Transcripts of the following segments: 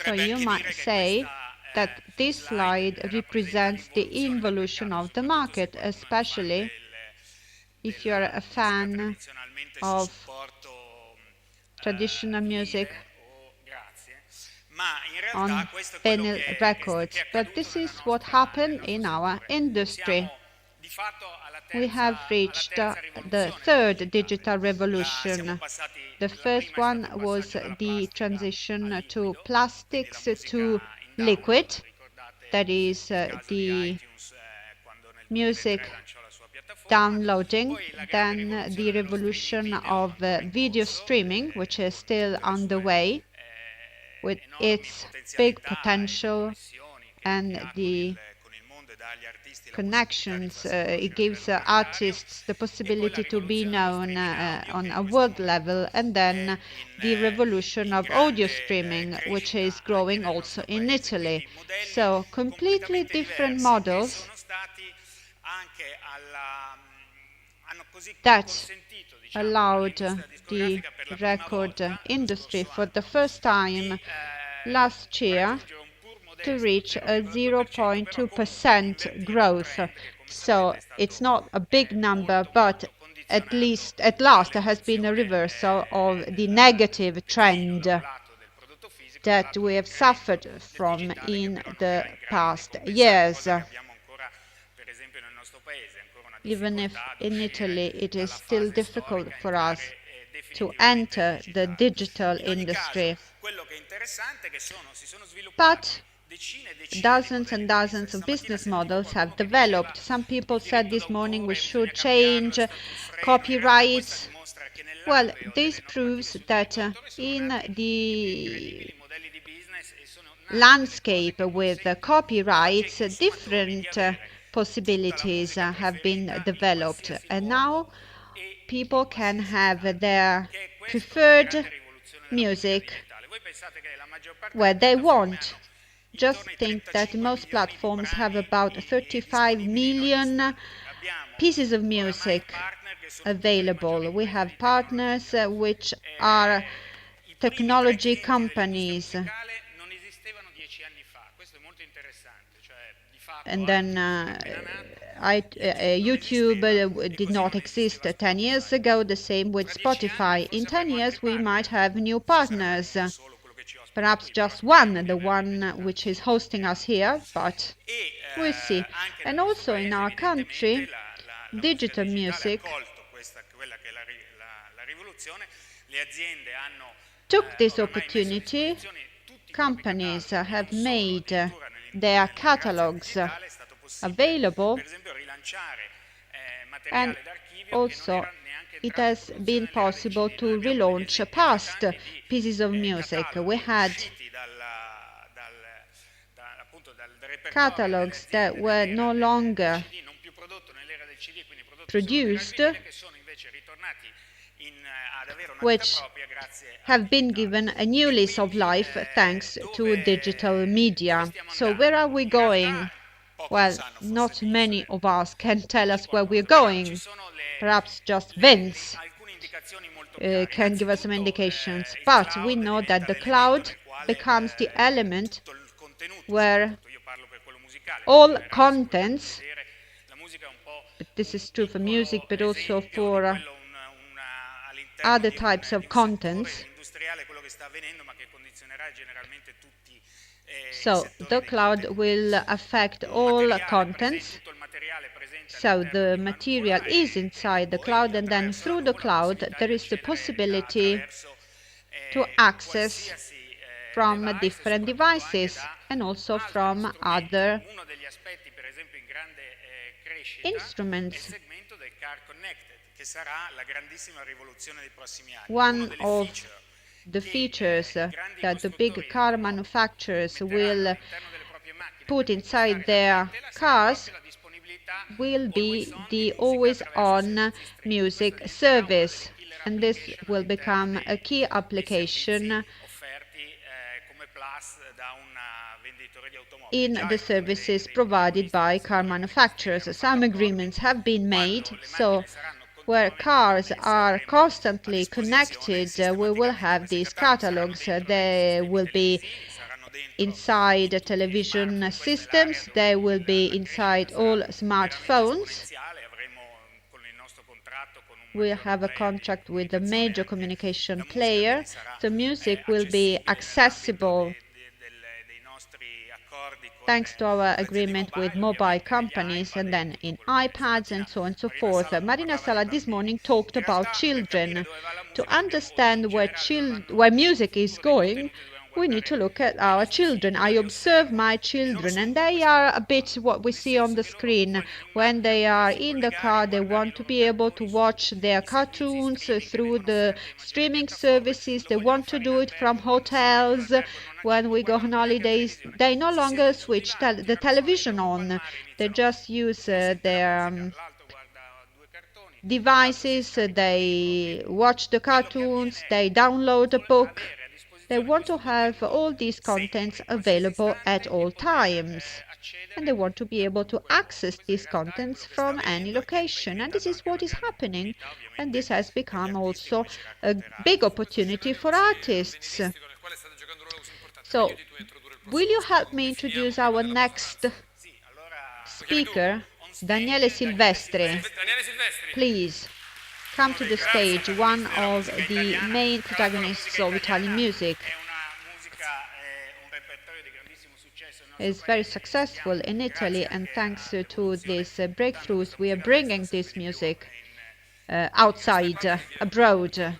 So you might say that this slide represents the evolution of the market, especially if you're a fan of traditional music on vinyl records. But this is what happened in our industry. We have reached the third digital revolution. The first one was the transition to plastics to liquid, that is the music downloading, then the revolution of video streaming, which is still on the way with its big potential and the connections it gives artists the possibility to be known on a world level, and then the revolution of audio streaming, which is growing also in Italy. So completely different models that allowed the record industry for the first time last year to reach a 0.2% growth. So it's not a big number, but at last there has been a reversal of the negative trend that we have suffered from in the past years. Even if in Italy it is still difficult for us to enter the digital industry. But dozens and dozens of business models have developed. Some people said this morning we should change copyrights. Well, this proves that in the landscape with copyrights, different possibilities have been developed, and now people can have their preferred music where they want. Just think that most platforms have about 35 million pieces of music available. We have partners which are technology companies. And then YouTube did not exist 10 years ago, the same with Spotify. In 10 years we might have new partners, perhaps just one, the one which is hosting us here, but we'll see. And also in our country, digital music took this opportunity. Companies have made their catalogs available, and also it has been possible to relaunch past pieces of music. We had catalogs that were no longer produced, which have been given a new lease of life thanks to digital media. So where are we going? Well, not many of us can tell us where we're going. Perhaps just Vince can give us some indications. But we know that the cloud becomes the element where all contents, but this is true for music, but also for other types of contents. So the cloud will affect all contents. So the material is inside the cloud, and then through the cloud there is the possibility to access from different devices and also from other instruments. One of the features that the big car manufacturers will put inside their cars will be the always-on music service, and this will become a key application in the services provided by car manufacturers. Some agreements have been made, so where cars are constantly connected, we will have these catalogs. They will be inside television systems, they will be inside all smartphones. We have a contract with a major communication player. The music will be accessible thanks to our agreement with mobile companies, and then in iPads and so on and so forth. Marina Sala this morning talked about children. To understand where music is going, we need to look at our children. I observe my children, and they are a bit what we see on the screen. When they are in the car, they want to be able to watch their cartoons through the streaming services. They want to do it from hotels. When we go on holidays, they no longer switch the television on. They just use their devices, they watch the cartoons, they download a book. They want to have all these contents available at all times. And they want to be able to access these contents from any location. And this is what is happening. And this has become also a big opportunity for artists. So, will you help me introduce our next speaker, Daniele Silvestri? Please come to the stage, one of the main protagonists of Italian music. Is very successful in Italy, and thanks to these breakthroughs, we are bringing this music outside, abroad.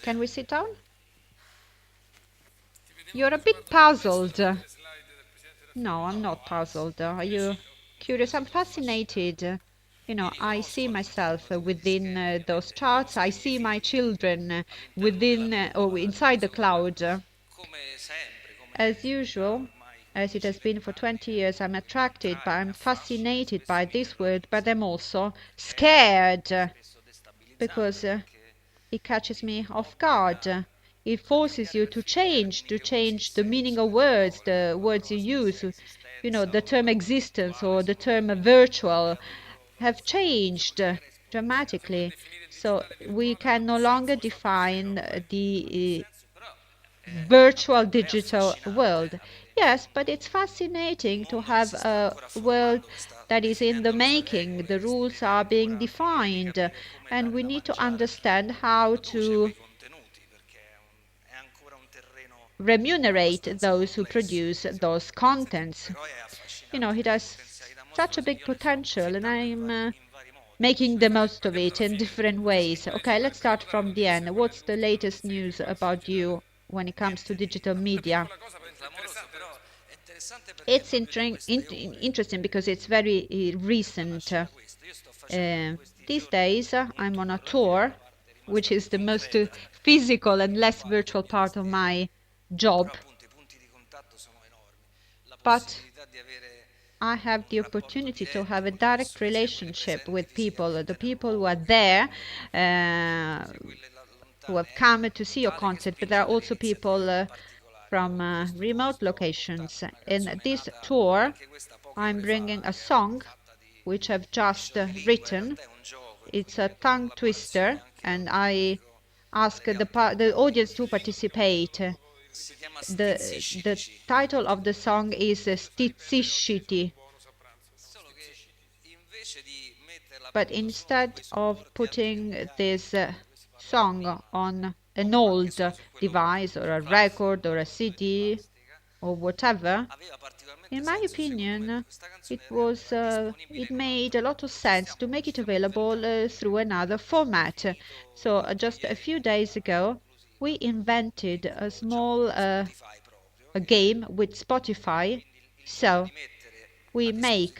Can we sit down? You're a bit puzzled. No, I'm not puzzled. Are you curious? I'm fascinated. You know, I see myself within those charts. I see my children within or inside the cloud. As usual, as it has been for 20 years, I'm attracted, I'm fascinated by this word, but I'm also scared because it catches me off guard. It forces you to change the meaning of words, the words you use. You know, the term existence or the term virtual have changed dramatically. So we can no longer define the virtual digital world. Yes, but it's fascinating to have a world that is in the making. The rules are being defined, and we need to understand how to remunerate those who produce those contents. You know, it has such a big potential, and I'm making the most of it in different ways. Okay, let's start from the end. What's the latest news about you when it comes to digital media? It's interesting because it's very recent. These days, I'm on a tour, which is the most physical and less virtual part of my job. But I have the opportunity to have a direct relationship with people, the people who are there, who have come to see your concert, but there are also people from remote locations. In this tour, I'm bringing a song which I've just written. It's a tongue twister, and I ask the audience to participate. The title of the song is Stizzisciti. But instead of putting this song on an old device or a record or a CD or whatever, in my opinion, it made a lot of sense to make it available through another format. So just a few days ago, we invented a small a game with Spotify. So we make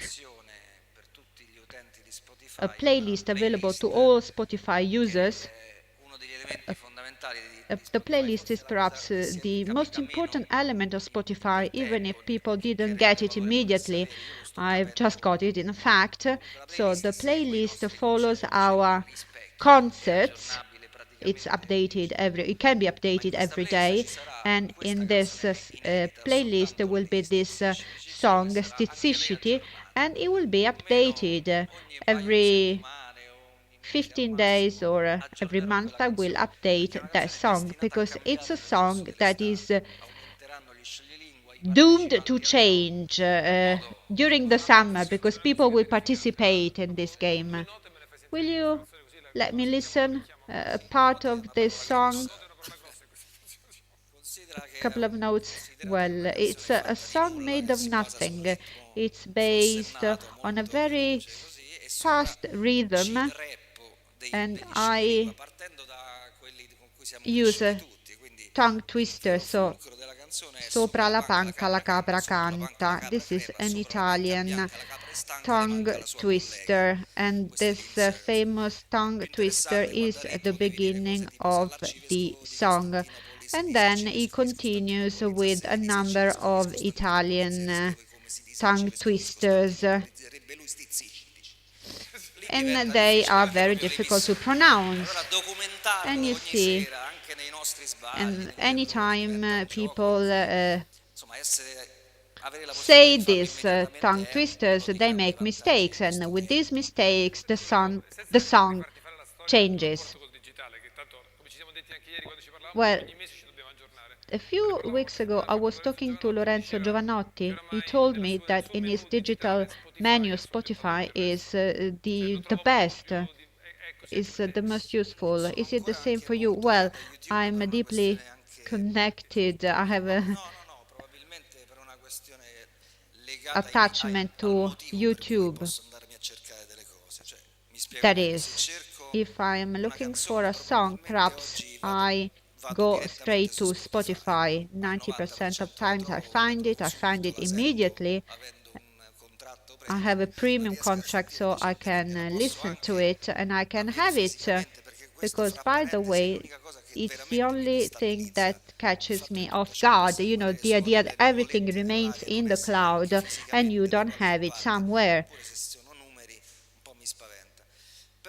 a playlist available to all Spotify users. The playlist is perhaps the most important element of Spotify, even if people didn't get it immediately. I've just got it, in fact. So the playlist follows our concerts, It can be updated every day, and in this playlist there will be this song Stizzicity, and it will be updated every 15 days or every month. I will update that song because it's a song that is doomed to change during the summer because people will participate in this game. Will you let me listen a part of this song? A couple of notes. Well, it's a song made of nothing. It's based on a very fast rhythm, and I use a tongue twister, so sopra la panca la capra canta. This is an Italian tongue twister, and this famous tongue twister is the beginning of the song. And then he continues with a number of Italian tongue twisters, and they are very difficult to pronounce. And you see, and anytime people say these tongue twisters, they make mistakes, and with these mistakes, the song changes. Well, a few weeks ago, I was talking to Lorenzo Giovanotti. He told me that in his digital menu, Spotify is the best, is the most useful. Is it the same for you? Well, I'm deeply connected. I have a attachment to YouTube. That is, if I'm looking for a song, perhaps I go straight to Spotify. 90% of times I find it immediately. I have a premium contract so I can listen to it and I can have it because, by the way, it's the only thing that catches me off guard. You know, the idea that everything remains in the cloud and you don't have it somewhere.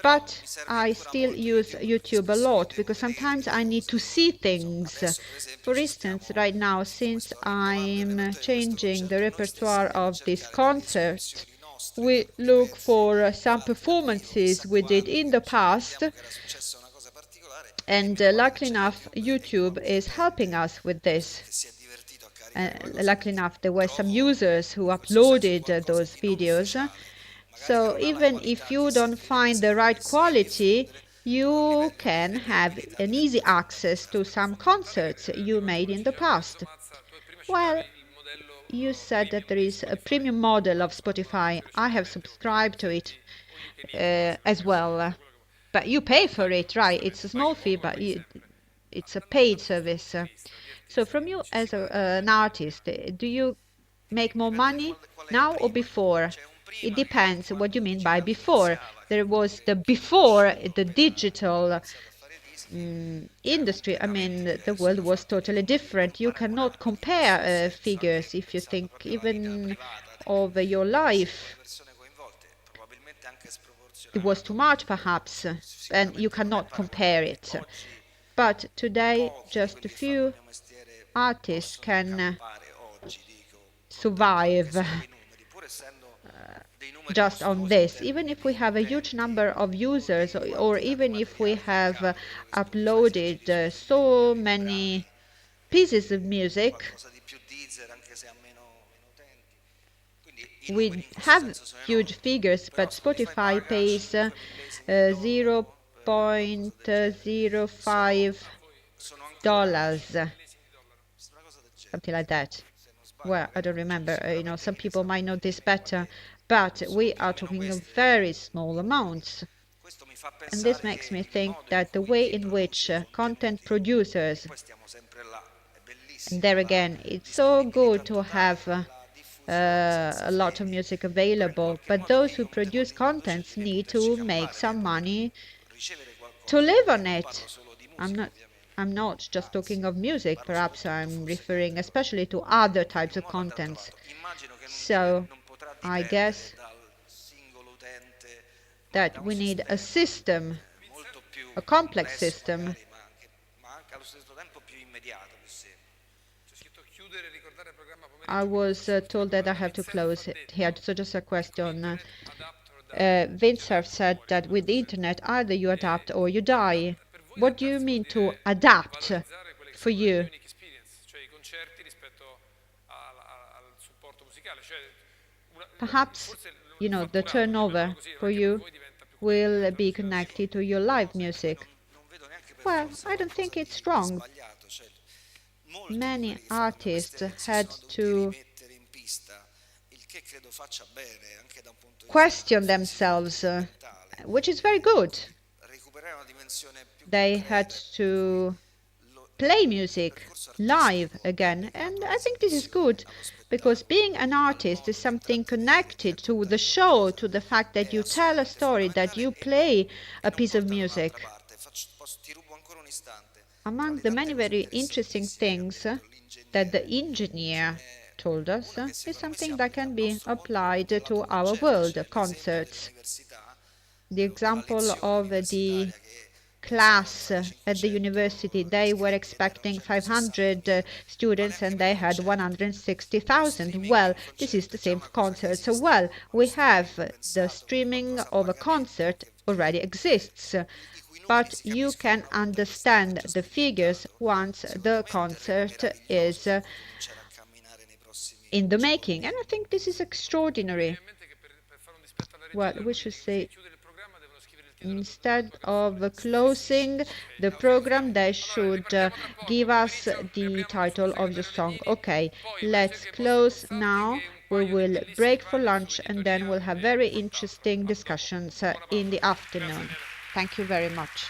But I still use YouTube a lot because sometimes I need to see things. For instance, right now, since I'm changing the repertoire of this concert, we look for some performances we did in the past, and luckily enough, YouTube is helping us with this. Luckily enough, there were some users who uploaded those videos. So even if you don't find the right quality, you can have an easy access to some concerts you made in the past. Well, you said that there is a premium model of Spotify. I have subscribed to it as well. But you pay for it, right? It's a small fee, but it's a paid service. So from you as an artist, do you make more money now or before? It depends what you mean by before. There was the before the digital industry. I mean, the world was totally different. You cannot compare figures if you think even of your life. It was too much, perhaps, and you cannot compare it. But today, just a few artists can survive just on this. Even if we have a huge number of users, or even if we have uploaded so many pieces of music, we have huge figures, but Spotify pays 0.05 dollars, something like that. Well, I don't remember. Some people might know this better, but we are talking of very small amounts. And this makes me think that the way in which content producers, and there again, it's so good to have a lot of music available, but those who produce contents need to make some money to live on it. I'm not just talking of music, perhaps I'm referring especially to other types of contents. So I guess that we need a system a complex system. I was told that I have to close it here, so just a question. Windsurf said that with the internet, either you adapt or you die. What do you mean to adapt for you? Perhaps, the turnover for you will be connected to your live music. Well, I don't think it's wrong. Many artists had to question themselves, which is very good. They had to play music live again, and I think this is good because being an artist is something connected to the show, to the fact that you tell a story, that you play a piece of music. Among the many very interesting things that the engineer told us is something that can be applied to our world, concerts. The example of the class at the university, they were expecting 500 students and they had 160,000. Well, this is the same for concerts. So, well, we have the streaming of a concert already exists, but you can understand the figures once the concert is in the making. And I think this is extraordinary. Well, we should say instead of closing the program, they should give us the title of the song. Okay, let's close now. We will break for lunch and then we'll have very interesting discussions in the afternoon. Thank you very much.